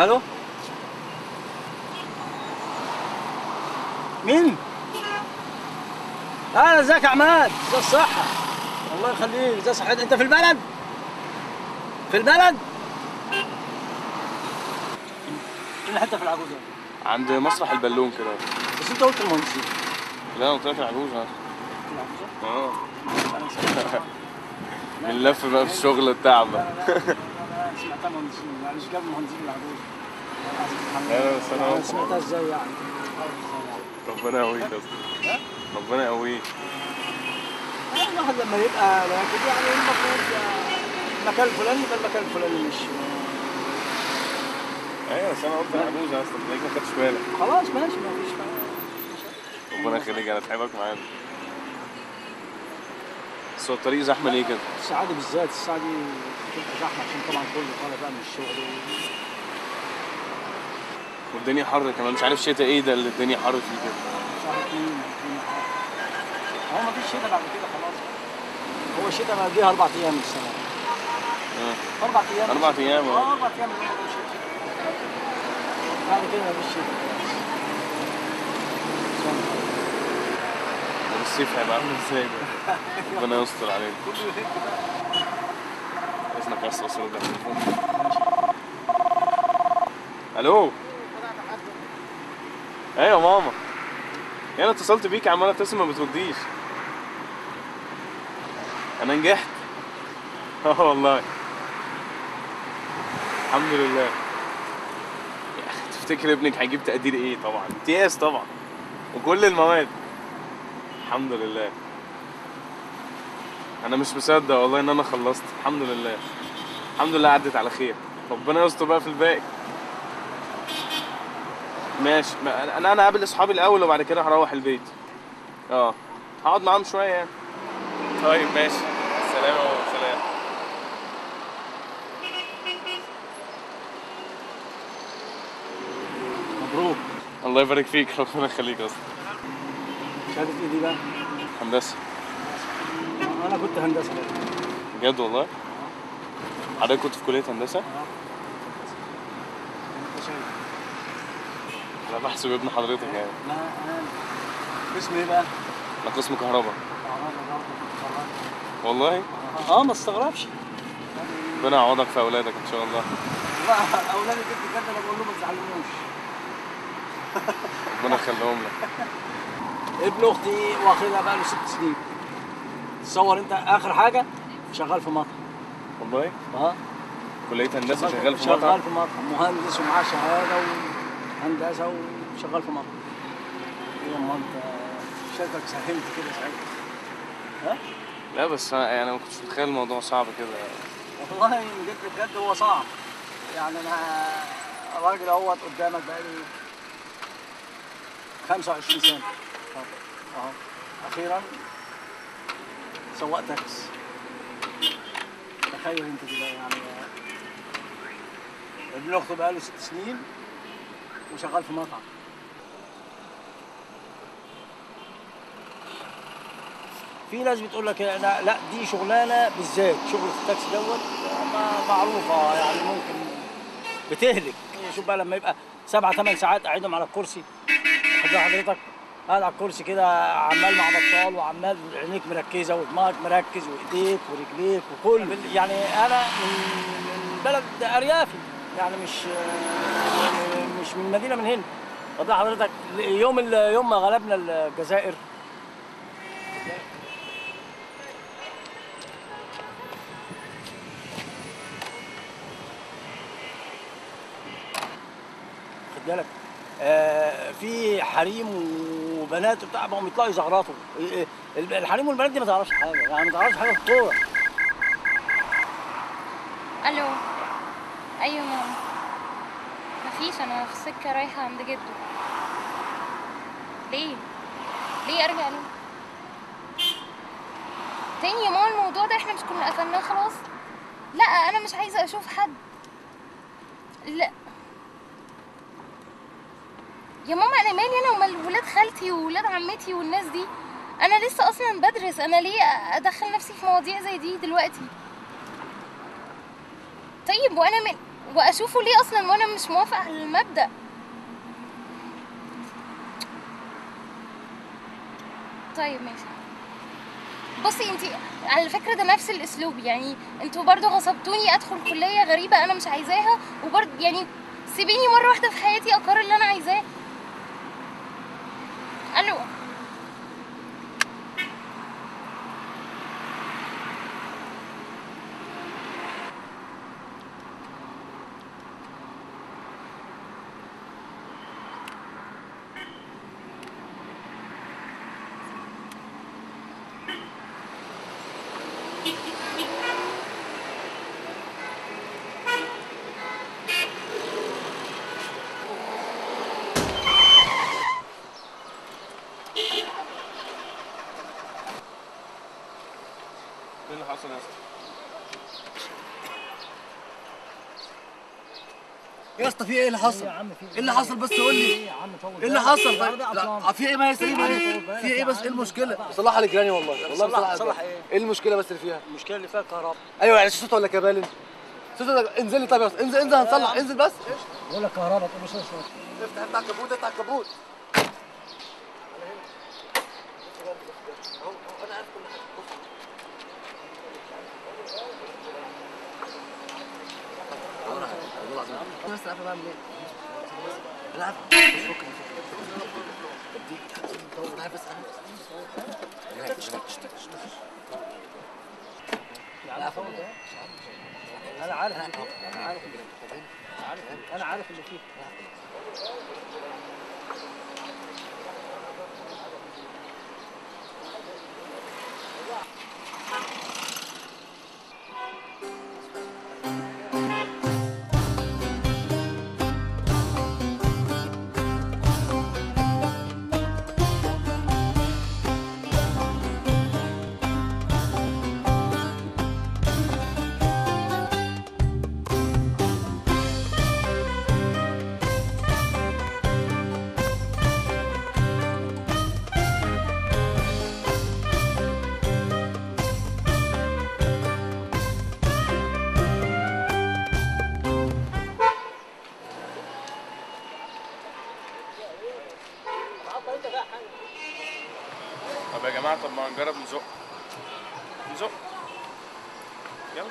الو مين؟ انا ازيك يا عماد؟ ازي الصحة؟ الله يخليك، ازي صحتك؟ انت في البلد؟ في البلد؟ فين حتة في العجوزة؟ عند مسرح البالون كده. بس انت قلت المهندسين. لا انا قلت لك العجوزة. العجوزة؟ بنلف بقى في الشغل التعب بقى. لا سمعتها مهندسين، يعني مش جاب مهندسين العجوزة. لا بس انا سمعتها ازاي يعني؟ ربنا يقويك يا اسطى. ربنا يقويك. الواحد لما يبقى راكب يعني المفروض المكان الفلاني يبقى المكان الفلاني مش. ايوه بس انا قلت العجوزة اصلا تلاقيك ما خدتش بالك. خلاص ماشي مفيش. ربنا يخليك انا اتعبك معانا. بس هو الطريق زحمة ليه كده؟ الساعة دي بالذات، الساعة دي بتبقى زحمة عشان طبعا كله طالع بقى من الشغل والدنيا حر كمان، مش عارف شتا ايه ده اللي الدنيا حر فيه كده. شهر 2 الدنيا حر. هو مفيش شتا بعد كده خلاص. هو الشتا ما جه 4 أيام من السنة. 4 أيام. 4 أيام 4 أيام من الشتا. بعد كده مفيش شتا. الصيف هيبقى عامل ازاي ده؟ ربنا يستر عليك. اذنك بس اصل ده التليفون. الو. ايوه ماما. انا اتصلت بيك عماله اتصل ما بترديش. انا نجحت. والله. الحمد لله. يا اخي تفتكر ابنك هيجيب تقدير ايه؟ طبعا امتياز طبعا. وكل المواد. الحمد لله. انا مش مصدق والله ان انا خلصت. الحمد لله. الحمد لله عدت على خير. ربنا يستر بقى في الباقي. ماشي. انا هقابل اصحابي الاول وبعد كده هروح البيت. هقعد معاهم شويه يعني. طيب ماشي. سلام يا بابا. سلام. مبروك. الله يبارك فيك. ربنا يخليك يا اسطى. شهادة ايه دي بقى؟ هندسه. انا كنت هندسة بجد والله؟ حضرتك كنت في كليه هندسه؟ انا بحسب ابن حضرتك يعني. لا انا اسمي ايه بقى؟ انا قسم كهرباء. كهرباء برضه كنت اتخرجت. والله؟ ما استغربش. ربنا يعوضك في اولادك ان شاء الله. لا اولادي جد انا بقول لهم ما تزعلونوش. ربنا يخليهم لك. ابن اختي واخدها بقى له 6 سنين. تصور انت اخر حاجه شغال في مطعم. والله؟ كلية هندسة شغال في مطعم؟ شغال في مطعم، مهندس ومعاه شهادة وهندسة وشغال في مطعم. ايه ما انت شكلك ساهمت كده ساعتها. لا بس أنا يعني ما كنتش متخيل الموضوع صعب كده. والله بجد هو صعب. يعني أنا الراجل اهوت قدامك بقالي 25 سنة. أخيرا سواق تاكس. تخيل انت كده يعني. ابن اخته بقاله 6 سنين وشغال في مطعم. في ناس بتقول لك لا دي شغلانه بالذات، شغله التاكسي دوت معروفه يعني ممكن بتهلك. شوف بقى لما يبقى 7 8 ساعات قاعدهم على الكرسي. حضرتك قاعد على الكرسي كده عمال مع بطال وعمال عينيك مركزه ودماغك مركز وايديك ورجليك وكل يعني انا من بلد اريافي يعني مش من مدينه من هنا. طب حضرتك يوم ما غلبنا الجزائر خد بالك في حريم وبنات وبتاع بقوا يطلعوا يزغرطوا. الحريم والبنات دي ما تعرفش حاجه، يعني ما تعرفش حاجه في الكوره. الو. ايوه ماما. مفيش، انا في السكه رايحه عند جده. ليه ارجع له تاني يا ماما؟ الموضوع ده احنا مش كنا قفلناه خلاص؟ لا انا مش عايزه اشوف حد. لا يا ماما انا مالي انا ومال ولاد خالتي وولاد عمتي والناس دي. انا لسه اصلا بدرس، انا ليه ادخل نفسي في مواضيع زي دي دلوقتي؟ طيب واشوفه ليه اصلا وانا مش موافقه على المبدأ. طيب ماشي. بصي انتي على فكره ده نفس الاسلوب، يعني انتوا برضو غصبتوني ادخل كليه غريبه انا مش عايزاها، وبرضو يعني سيبيني مره واحده في حياتي اقرر اللي انا عايزاه. الو. ايه اللي حصل يا اسطى؟ يا اسطى في ايه اللي حصل؟ ايه اللي حصل بس قول لي. ايه يا عم طول ايه اللي حصل؟ طيب لا في ايه ما هي سليمه ايه؟ في ايه بس ايه المشكله؟ صلحها لجيراني والله صلح ايه؟ ايه المشكله بس اللي فيها؟ المشكله اللي فيها كهرباء. ايوه يعني صوت ولا كبالن؟ صوت ولا انزل لي طيب يا اسطى انزل هنصلح انزل بس. بقول لك كهرباء تقول له شويه. افتح الكبوت افتح الكبوت. اهو انا عارف كل حاجه. والله العظيم انا بس عارف بعمل ايه. انا عارف انا عارف بس انا عارف انا عارف اللي فيه. طب يا جماعه، طب ما نجرب نزق. يلا.